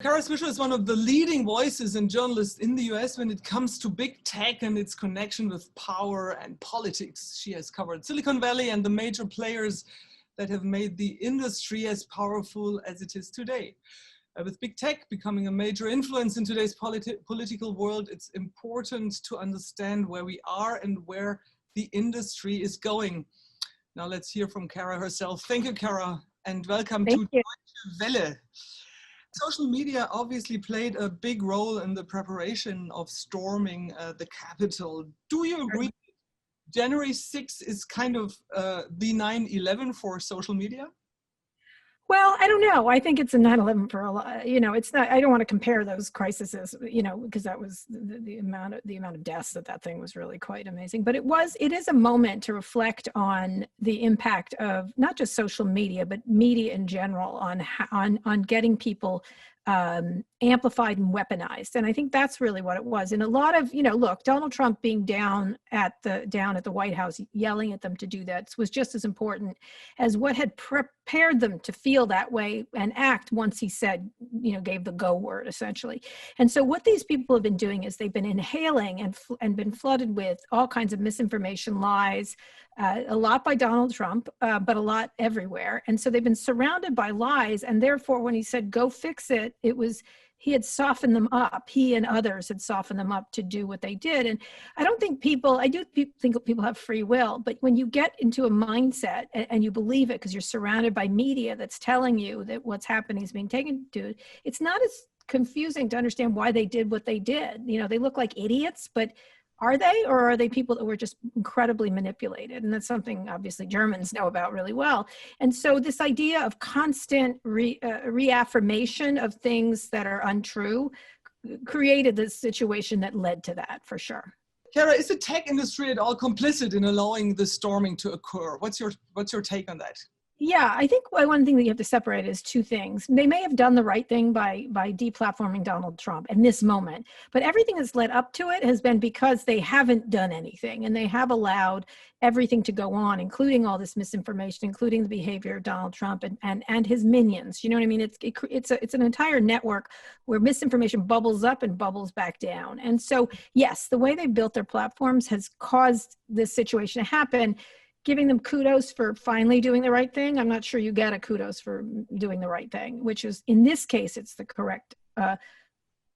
Kara Swisher is one of the leading voices and journalists in the US when it comes to big tech and its connection with power and politics. She has covered Silicon Valley and the major players that have made the industry as powerful as it is today. With big tech becoming a major influence in today's political world, it's important to understand where we are and where the industry is going. Now let's hear from Kara herself. Thank you, Kara, and welcome to Deutsche Welle. Social media obviously played a big role in the preparation of storming the Capitol. Do you agree January 6th is kind of the 9/11 for social media? Well, I don't know. I think it's a 9/11 for a lot. It's not. I don't want to compare those crises. Because that was the amount of deaths that thing was really quite amazing. But it is a moment to reflect on the impact of not just social media, but media in general on getting people amplified and weaponized. And I think that's really what it was. And a lot of, look, Donald Trump being down at the White House, yelling at them to do that was just as important as what had prepared them to feel that way and act once he said, gave the go word, essentially. And so what these people have been doing is they've been inhaling and been flooded with all kinds of misinformation, lies, a lot by Donald Trump, but a lot everywhere. And so they've been surrounded by lies. And therefore, when he said, go fix it, he had softened them up. He and others had softened them up to do what they did. And I do think people have free will, but when you get into a mindset and you believe it because you're surrounded by media that's telling you that what's happening is being taken to, it's not as confusing to understand why they did what they did. They look like idiots, but are they, or are they people that were just incredibly manipulated? And that's something obviously Germans know about really well. And so this idea of constant reaffirmation of things that are untrue created this situation that led to that, for sure. Kara, is the tech industry at all complicit in allowing the storming to occur? What's your take on that? Yeah, I think one thing that you have to separate is two things. They may have done the right thing by deplatforming Donald Trump in this moment, but everything that's led up to it has been because they haven't done anything, and they have allowed everything to go on, including all this misinformation, including the behavior of Donald Trump and his minions. You know what I mean? It's an entire network where misinformation bubbles up and bubbles back down. And so, yes, the way they built their platforms has caused this situation to happen. Giving them kudos for finally doing the right thing. I'm not sure you get a kudos for doing the right thing, which is, in this case, it's the correct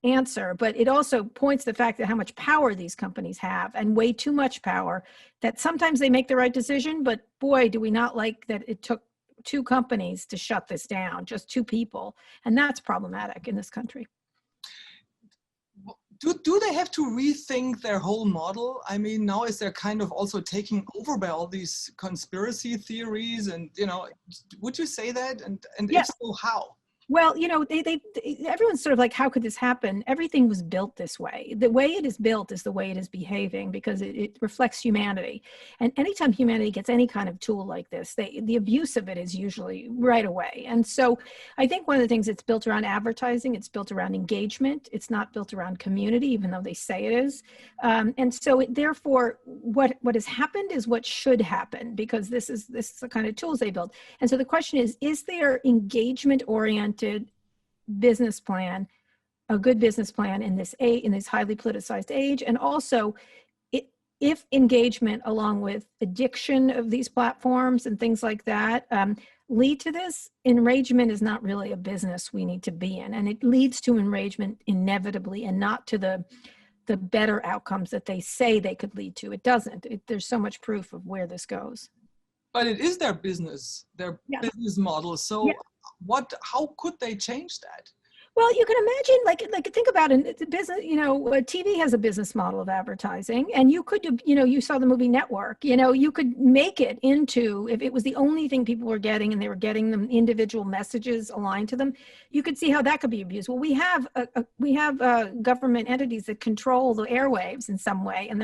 answer. But it also points to the fact that how much power these companies have, and way too much power, that sometimes they make the right decision, but boy, do we not like that it took two companies to shut this down, just two people. And that's problematic in this country. Do they have to rethink their whole model? I mean, now is they're kind of also taking over by all these conspiracy theories, and would you say that? And yes. If so, how? Well, everyone's sort of like, how could this happen? Everything was built this way. The way it is built is the way it is behaving, because it reflects humanity. And anytime humanity gets any kind of tool like this, the abuse of it is usually right away. And so I think one of the things, it's built around advertising, it's built around engagement, it's not built around community, even though they say it is. And so therefore, what has happened is what should happen, because this is the kind of tools they build. And so the question is there engagement-oriented business plan, a good business plan in this highly politicized age? And also, if engagement along with addiction of these platforms and things like that lead to this, enragement is not really a business we need to be in, and it leads to enragement inevitably, and not to the better outcomes that they say they could lead to. It doesn't. There's so much proof of where this goes. But it is their business, business model. So how could they change that? Well, you can imagine, like think about it. The business, TV has a business model of advertising, and you could, you saw the movie Network. You could make it into, if it was the only thing people were getting, and they were getting them individual messages aligned to them, you could see how that could be abused. Well, we have government entities that control the airwaves in some way, and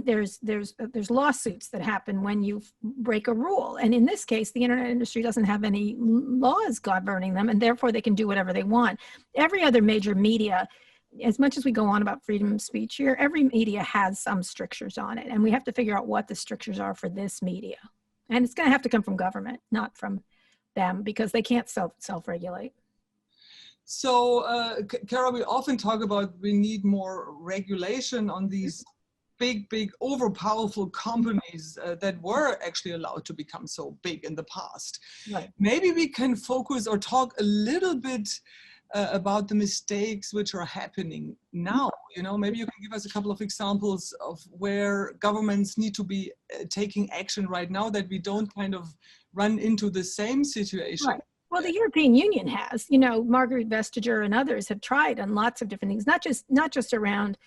there's lawsuits that happen when you break a rule. And in this case, the internet industry doesn't have any laws governing them, and therefore they can do whatever they want. Every other major media, as much as we go on about freedom of speech here, every media has some strictures on it, and we have to figure out what the strictures are for this media. And it's going to have to come from government, not from them, because they can't self-regulate. So, Kara, we often talk about we need more regulation on these big, overpowerful companies that were actually allowed to become so big in the past. Right. Maybe we can focus or talk a little bit about the mistakes which are happening now. You know, maybe you can give us a couple of examples of where governments need to be taking action right now, that we don't kind of run into the same situation. Right. Well, the European Union has, you know, Margaret Vestager and others have tried on lots of different things, not just around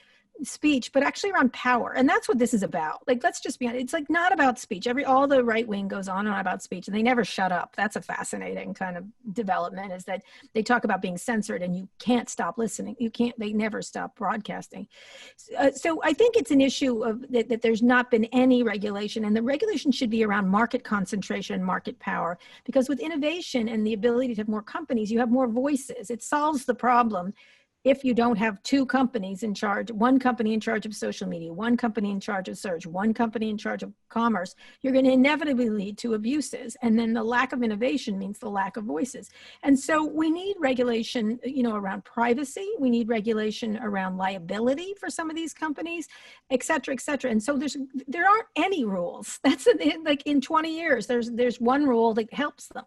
speech, but actually around power. And that's what this is about. Like, let's just be honest. It's like not about speech. All the right wing goes on and on about speech, and they never shut up. That's a fascinating kind of development, is that they talk about being censored and you can't stop listening. They never stop broadcasting. So I think it's an issue of that there's not been any regulation, and the regulation should be around market concentration, market power, because with innovation and the ability to have more companies, you have more voices. It solves the problem. If you don't have two companies in charge, one company in charge of social media, one company in charge of search, one company in charge of commerce, you're going to inevitably lead to abuses. And then the lack of innovation means the lack of voices. And so we need regulation, you know, around privacy. We need regulation around liability for some of these companies, et cetera, et cetera. And so there aren't any rules. That's like in 20 years, there's one rule that helps them.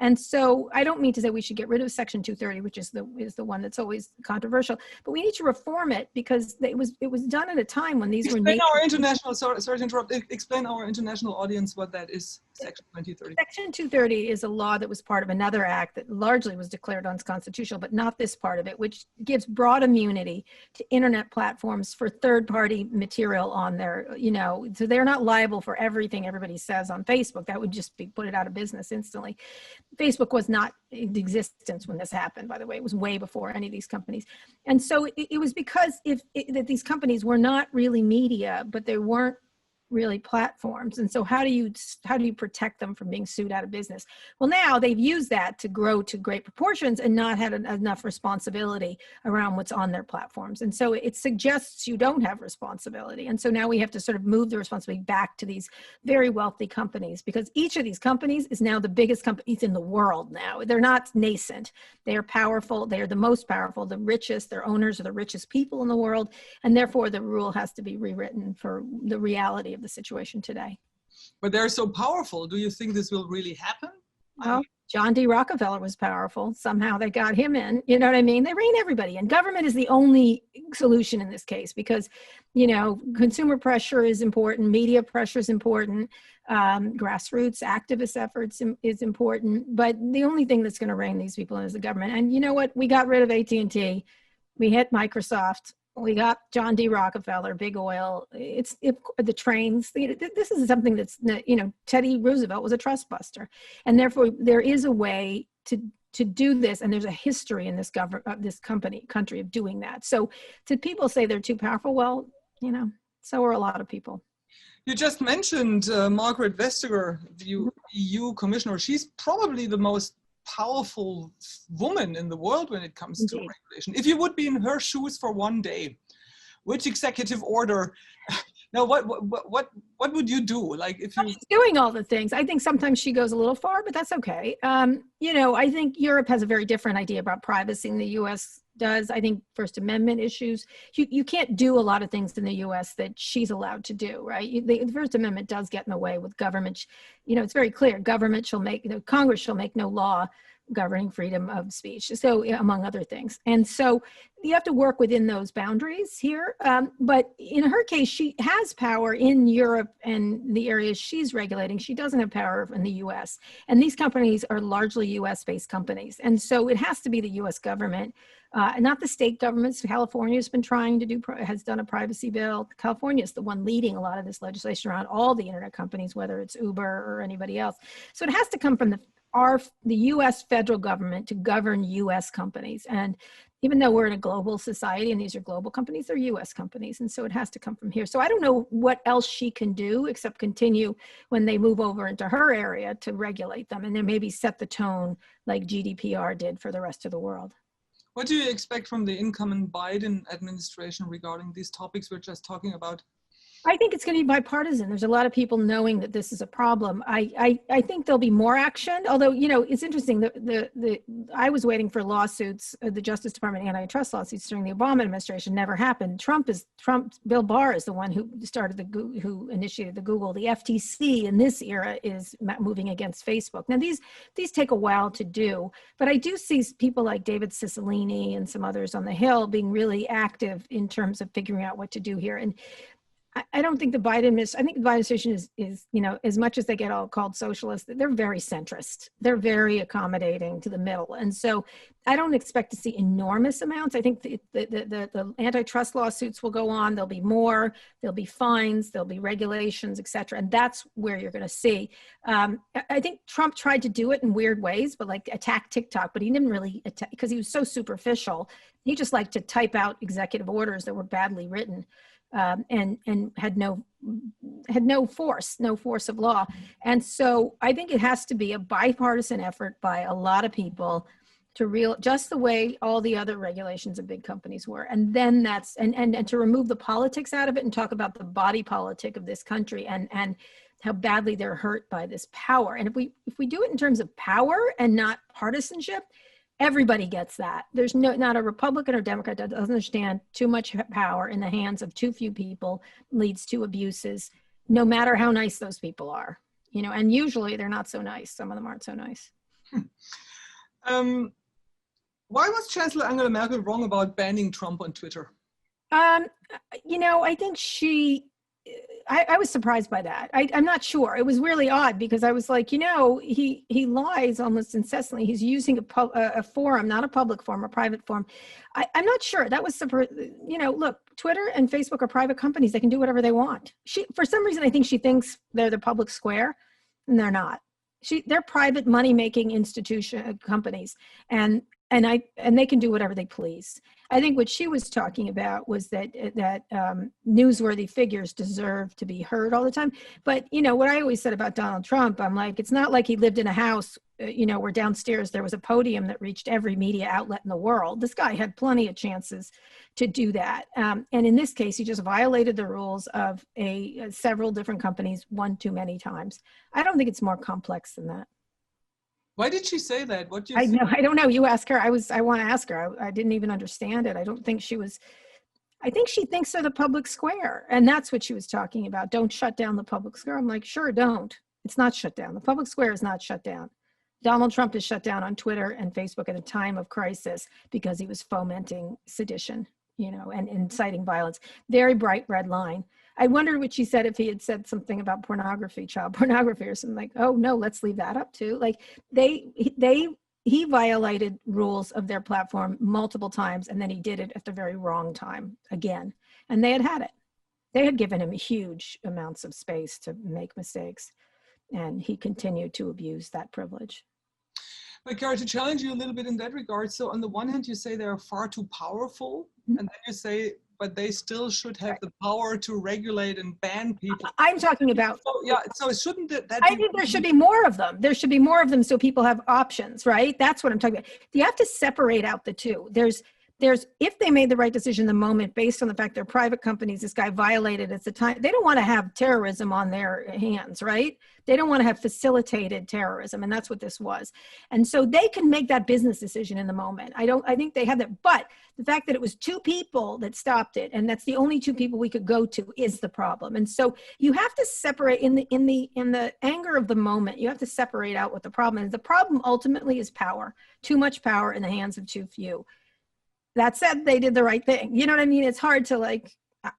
And so I don't mean to say we should get rid of Section 230, which is the one that's always controversial, but we need to reform it because it was done at a time when these explain our international, sorry to interrupt, explain our international audience what that is, Section 230. Section 230 is a law that was part of another act that largely was declared unconstitutional, but not this part of it, which gives broad immunity to internet platforms for third-party material on their, you know, so they're not liable for everything everybody says on Facebook. That would just be put it out of business instantly. Facebook was not in existence when this happened, by the way. It was way before any of these companies. And so it was because that these companies were not really media, but they weren't really platforms. And so how do you protect them from being sued out of business? Well, now they've used that to grow to great proportions and not had enough responsibility around what's on their platforms. And so it suggests you don't have responsibility. And so now we have to sort of move the responsibility back to these very wealthy companies, because each of these companies is now the biggest companies in the world now. They're not nascent. They are powerful. They are the most powerful, the richest. Their owners are the richest people in the world. And therefore the rule has to be rewritten for the reality of the situation today. But they're so powerful. Do you think this will really happen? Well, John D. Rockefeller was powerful. Somehow they got him in, you know what I mean? They rein everybody in. Government is the only solution in this case because, you know, consumer pressure is important, media pressure is important, grassroots activist efforts is important, but the only thing that's going to rein these people in is the government. And you know what? We got rid of AT&T. We hit Microsoft. We got John D. Rockefeller, big oil. The trains. This is something that's, you know, Teddy Roosevelt was a trust buster, and therefore there is a way to do this, and there's a history in this country of doing that. So, to people say they're too powerful, well, you know, so are a lot of people. You just mentioned Margaret Vestager, the EU commissioner. She's probably the most powerful woman in the world when it comes to regulation. If you would be in her shoes for one day, which executive order? Now, what would you do? Like, if you... She's doing all the things. I think sometimes she goes a little far, but that's okay. You know, I think Europe has a very different idea about privacy than the U.S. does. I think First Amendment issues, you can't do a lot of things in the U.S. that she's allowed to do, right? The First Amendment does get in the way with government. You know, it's very clear. Government shall make, Congress shall make no law governing freedom of speech. So, among other things. And so you have to work within those boundaries here. But in her case, she has power in Europe and the areas she's regulating. She doesn't have power in the US. And these companies are largely US-based companies. And so it has to be the US government, not the state governments. California has been trying to has done a privacy bill. California is the one leading a lot of this legislation around all the internet companies, whether it's Uber or anybody else. So it has to come from the U.S. federal government to govern U.S. companies. And even though we're in a global society and these are global companies, they're U.S. companies. And so it has to come from here. So I don't know what else she can do except continue when they move over into her area to regulate them and then maybe set the tone like GDPR did for the rest of the world. What do you expect from the incoming Biden administration regarding these topics we're just talking about? I think it's going to be bipartisan. There's a lot of people knowing that this is a problem. I think there'll be more action. Although, you know, it's interesting. I was waiting for lawsuits, the Justice Department antitrust lawsuits during the Obama administration. Never happened. Bill Barr is the one who who initiated the Google. The FTC in this era is moving against Facebook. Now these take a while to do, but I do see people like David Cicilline and some others on the Hill being really active in terms of figuring out what to do here. And I don't think the Biden administration, I think the Biden administration is, you know, as much as they get all called socialist, they're very centrist. They're very accommodating to the middle. And so I don't expect to see enormous amounts. I think the antitrust lawsuits will go on. There'll be more, there'll be fines, there'll be regulations, et cetera. And that's where you're going to see. I think Trump tried to do it in weird ways, but like attack TikTok, but he didn't really attack because he was so superficial. He just liked to type out executive orders that were badly written. And had no force of law. And so I think it has to be a bipartisan effort by a lot of people to just the way all the other regulations of big companies were. And then that's, and to remove the politics out of it and talk about the body politic of this country and how badly they're hurt by this power. And if we do it in terms of power and not partisanship, everybody gets that. There's not a Republican or Democrat that doesn't understand too much power in the hands of too few people leads to abuses, no matter how nice those people are. You know, and usually they're not so nice. Some of them aren't so nice. Why was Chancellor Angela Merkel wrong about banning Trump on Twitter? You know, I think I was surprised by that. I'm not sure. It was really odd because I was like, you know, he lies almost incessantly. He's using a forum, not a public forum, a private forum. I'm not sure. That was, you know, look, Twitter and Facebook are private companies. They can do whatever they want. For some reason, I think she thinks they're the public square, and they're not. They're private money-making companies, and they can do whatever they please. I think what she was talking about was that newsworthy figures deserve to be heard all the time. But, you know, what I always said about Donald Trump, I'm like, it's not like he lived in a house, you know, where downstairs there was a podium that reached every media outlet in the world. This guy had plenty of chances to do that. And in this case, he just violated the rules of several different companies one too many times. I don't think it's more complex than that. Why did she say that? What do you I think? know. I don't know. You ask her. I want to ask her. I didn't even understand it. I don't think she was. I think she thinks they're the public square, and that's what she was talking about. Don't shut down the public square. I'm like, sure, don't. It's not shut down. The public square is not shut down. Donald Trump is shut down on Twitter and Facebook at a time of crisis because he was fomenting sedition, you know, and inciting violence. Very bright red line. I wondered what she said if he had said something about pornography, child pornography or something like, oh no, let's leave that up too. Like he violated rules of their platform multiple times, and then he did it at the very wrong time again. And they had it. They had given him huge amounts of space to make mistakes, and he continued to abuse that privilege. But Kara, to challenge you a little bit in that regard, so on the one hand, you say they're far too powerful, and then you say, but they still should have the power to regulate and ban people. I'm talking about. So, yeah, so shouldn't that I think there should be more of them. There should be more of them so people have options, right? That's what I'm talking about. You have to separate out the two. There's if they made the right decision in the moment based on the fact they're private companies, this guy violated at the time, they don't want to have terrorism on their hands, right? They don't want to have facilitated terrorism, and that's what this was. And so they can make that business decision in the moment. I think they had that, but the fact that it was two people that stopped it, and that's the only two people we could go to, is the problem. And so you have to separate in the anger of the moment. You have to separate out what the problem is. The problem ultimately is power, too much power in the hands of too few. That said, they did the right thing. You know what I mean? It's hard to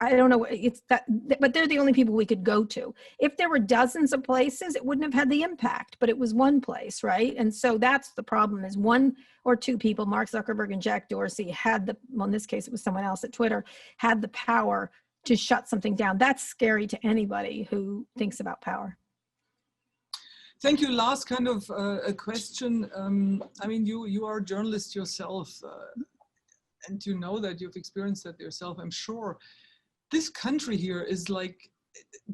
I don't know. It's that, but they're the only people we could go to. If there were dozens of places, it wouldn't have had the impact, but it was one place, right? And so that's the problem, is one or two people, Mark Zuckerberg and Jack Dorsey, in this case, it was someone else at Twitter, had the power to shut something down. That's scary to anybody who thinks about power. Thank you. Last kind of a question. I mean, you are a journalist yourself. And you know that you've experienced that yourself, I'm sure. This country here is like,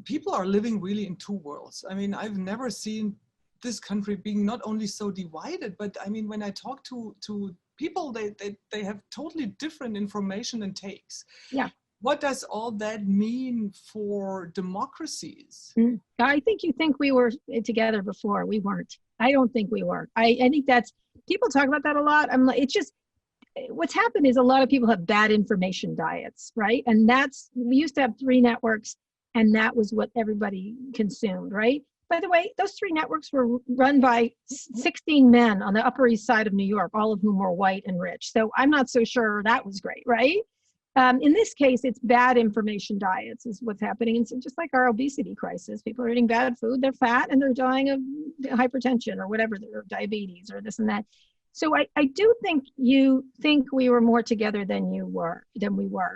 people are living really in two worlds. I mean, I've never seen this country being not only so divided, but I mean, when I talk to people, they have totally different information and takes. Yeah. what does all that mean for democracies? I think we were together before. We weren't. I don't think we were. I think that's, people talk about that a lot. I'm like, it's just, what's happened is a lot of people have bad information diets, right? And we used to have 3 networks, and that was what everybody consumed, right? By the way, those 3 networks were run by 16 men on the Upper East Side of New York, all of whom were white and rich. So I'm not so sure that was great, right? In this case, it's bad information diets is what's happening. And so just like our obesity crisis, people are eating bad food, they're fat, and they're dying of hypertension or whatever, or diabetes or this and that. So I do think you think we were more together than we were.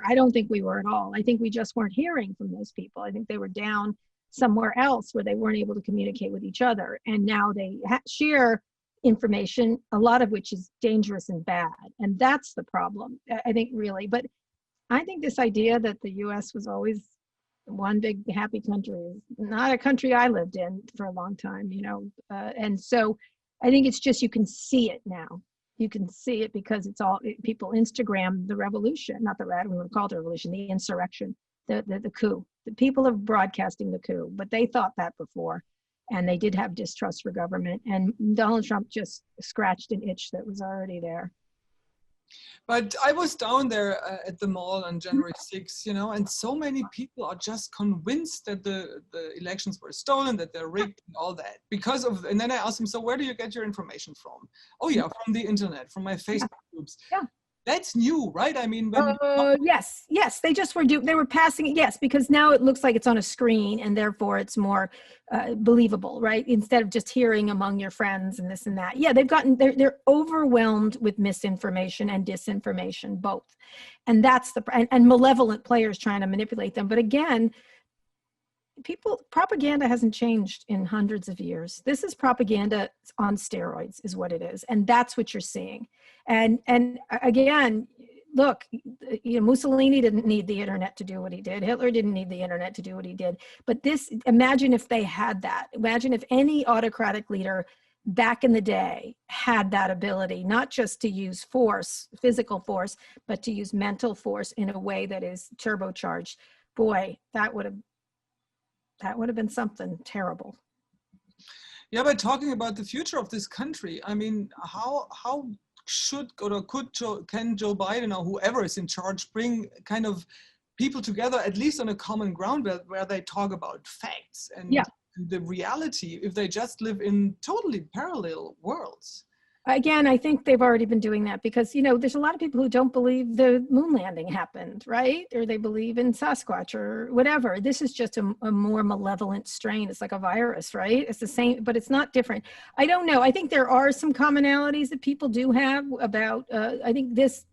I don't think we were at all. I think we just weren't hearing from those people. I think they were down somewhere else where they weren't able to communicate with each other. And now they share information, a lot of which is dangerous and bad. And that's the problem, I think, really. But I think this idea that the US was always one big happy country is not a country I lived in for a long time, and so I think it's just, you can see it now. You can see it because it's all, people Instagram the revolution, not the we would call it a revolution, the insurrection, the coup. The people are broadcasting the coup, but they thought that before, and they did have distrust for government. And Donald Trump just scratched an itch that was already there. But I was down there at the mall on January 6th, and so many people are just convinced that the elections were stolen, that they're rigged and all that and then I asked them, so where do you get your information from? Oh yeah, from the internet, from my Facebook groups. Yeah. That's new, right? I mean, yes, they just they were passing it, yes, because now it looks like it's on a screen, and therefore it's more believable, right? Instead of just hearing among your friends and this and that. Yeah, they're overwhelmed with misinformation and disinformation, both, and that's and malevolent players trying to manipulate them. But again, propaganda hasn't changed in hundreds of years. This is propaganda on steroids is what it is. And that's what you're seeing. And again, look, Mussolini didn't need the internet to do what he did. Hitler didn't need the internet to do what he did. But imagine if they had that. Imagine if any autocratic leader back in the day had that ability, not just to use force, physical force, but to use mental force in a way that is turbocharged. Boy, that would have been something terrible. Yeah, but talking about the future of this country, I mean, how can Joe Biden or whoever is in charge bring kind of people together, at least on a common ground where they talk about facts and the reality, if they just live in totally parallel worlds? Again, I think they've already been doing that because, there's a lot of people who don't believe the moon landing happened, right? Or they believe in Sasquatch or whatever. This is just a more malevolent strain. It's like a virus, right? It's the same, but it's not different. I don't know. I think there are some commonalities that people do have about, I think this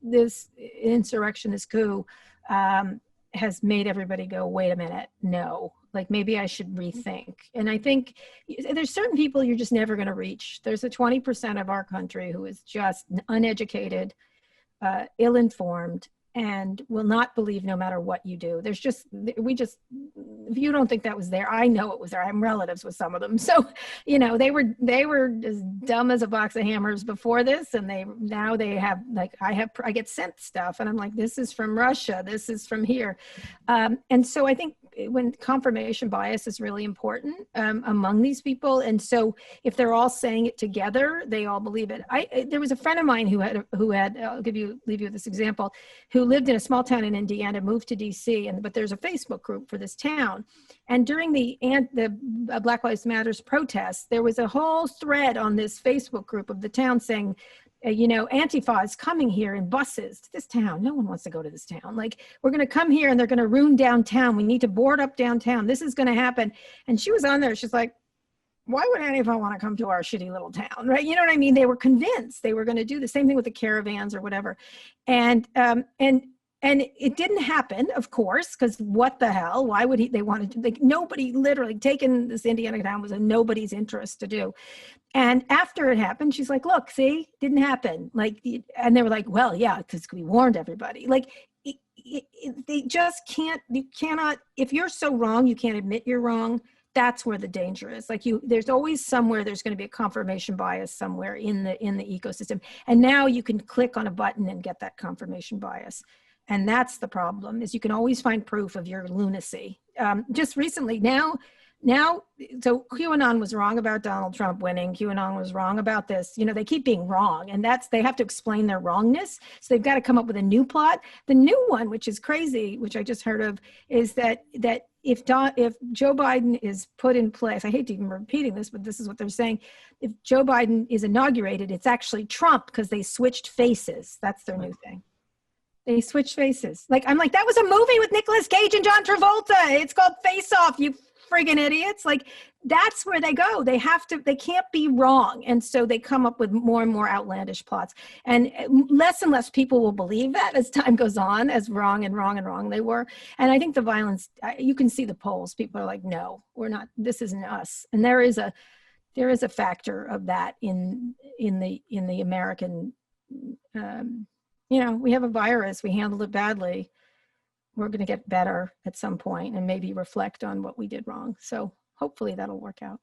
insurrectionist coup has made everybody go, wait a minute, no. Like maybe I should rethink. And I think there's certain people you're just never going to reach. There's a 20% of our country who is just uneducated, ill-informed, and will not believe no matter what you do. If you don't think that was there, I know it was there. I'm relatives with some of them. So, they were as dumb as a box of hammers before this. And now they have, like, I get sent stuff and I'm like, this is from Russia. This is from here. And so I think when confirmation bias is really important among these people. And so if they're all saying it together, they all believe it. There was a friend of mine who had, I'll leave you with this example, who lived in a small town in Indiana, moved to DC, but there's a Facebook group for this town. And during the Black Lives Matters protests, there was a whole thread on this Facebook group of the town saying, Antifa is coming here in buses to this town. No one wants to go to this town. Like, we're going to come here and they're going to ruin downtown. We need to board up downtown. This is going to happen. And she was on there. She's like, why would Antifa want to come to our shitty little town? Right. You know what I mean? They were convinced they were going to do the same thing with the caravans or whatever. And it didn't happen, of course, because what the hell? Why would they want to? Like, nobody, literally, taking this Indiana town was in nobody's interest to do. And after it happened, she's like, look, see, didn't happen. Like, and they were like, well, yeah, because we warned everybody. Like, they just can't, you cannot, if you're so wrong, you can't admit you're wrong. That's where the danger is. Like, there's always somewhere there's going to be a confirmation bias somewhere in the ecosystem. And now you can click on a button and get that confirmation bias. And that's the problem, is you can always find proof of your lunacy. Just recently, so QAnon was wrong about Donald Trump winning. QAnon was wrong about this. You know, they keep being wrong, and they have to explain their wrongness. So they've got to come up with a new plot. The new one, which is crazy, which I just heard of, is that if Joe Biden is put in place, I hate to even repeating this, but this is what they're saying. If Joe Biden is inaugurated, it's actually Trump, because they switched faces. That's their new thing. They switch faces. I'm like, that was a movie with Nicolas Cage and John Travolta. It's called Face Off, you friggin' idiots. Like, that's where they go. They can't be wrong. And so they come up with more and more outlandish plots. And less people will believe that as time goes on, as wrong they were. And I think the violence, you can see the polls. People are like, no, we're not, this isn't us. And there is a factor of that in the American, we have a virus, we handled it badly. We're going to get better at some point and maybe reflect on what we did wrong. So hopefully that'll work out.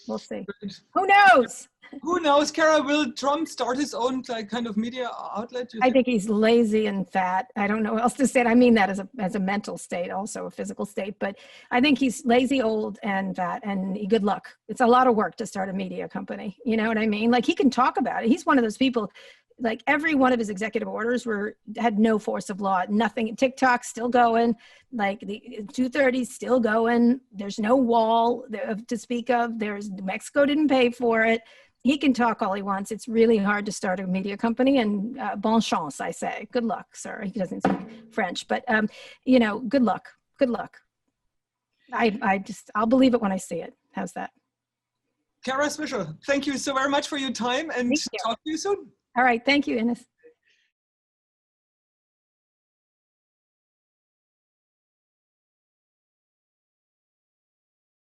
We'll see. Who knows? Who knows, Kara? Will Trump start his own kind of media outlet? I think he's lazy and fat. I don't know what else to say. I mean that as a mental state, also a physical state. But I think he's lazy, old, and fat. And good luck. It's a lot of work to start a media company. You know what I mean? Like, he can talk about it. He's one of those people. Like, every one of his executive orders had no force of law, nothing. TikTok's still going, like the 230 still going. There's no wall to speak of. Mexico didn't pay for it. He can talk all he wants. It's really hard to start a media company, and bon chance, I say. Good luck, sir. He doesn't speak French, but good luck. Good luck. I'll believe it when I see it. How's that? Kara Swisher, thank you so very much for your time, and talk to you soon. All right. Thank you, Ines.